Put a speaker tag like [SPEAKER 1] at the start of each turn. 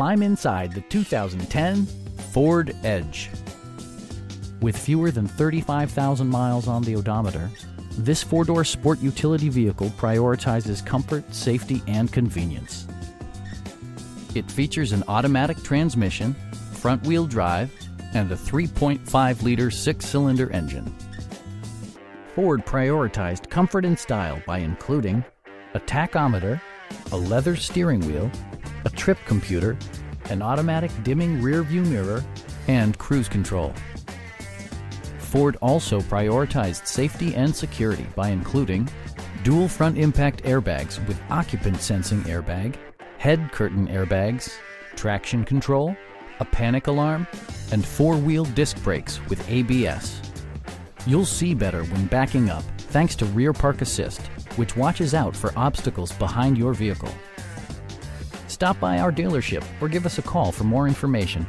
[SPEAKER 1] climb inside the 2010 Ford Edge. With fewer than 35,000 miles on the odometer, this four-door sport utility vehicle prioritizes comfort, safety, and convenience. It features an automatic transmission, front-wheel drive, and a 3.5-liter six-cylinder engine. Ford prioritized comfort and style by including a tachometer, a leather steering wheel, a trip computer, an automatic dimming rear-view mirror, and cruise control. Ford also prioritized safety and security by including dual front impact airbags with occupant sensing airbag, head curtain airbags, traction control, a panic alarm, and four-wheel disc brakes with ABS. You'll see better when backing up thanks to Rear Park Assist, which watches out for obstacles behind your vehicle. Stop by our dealership or give us a call for more information.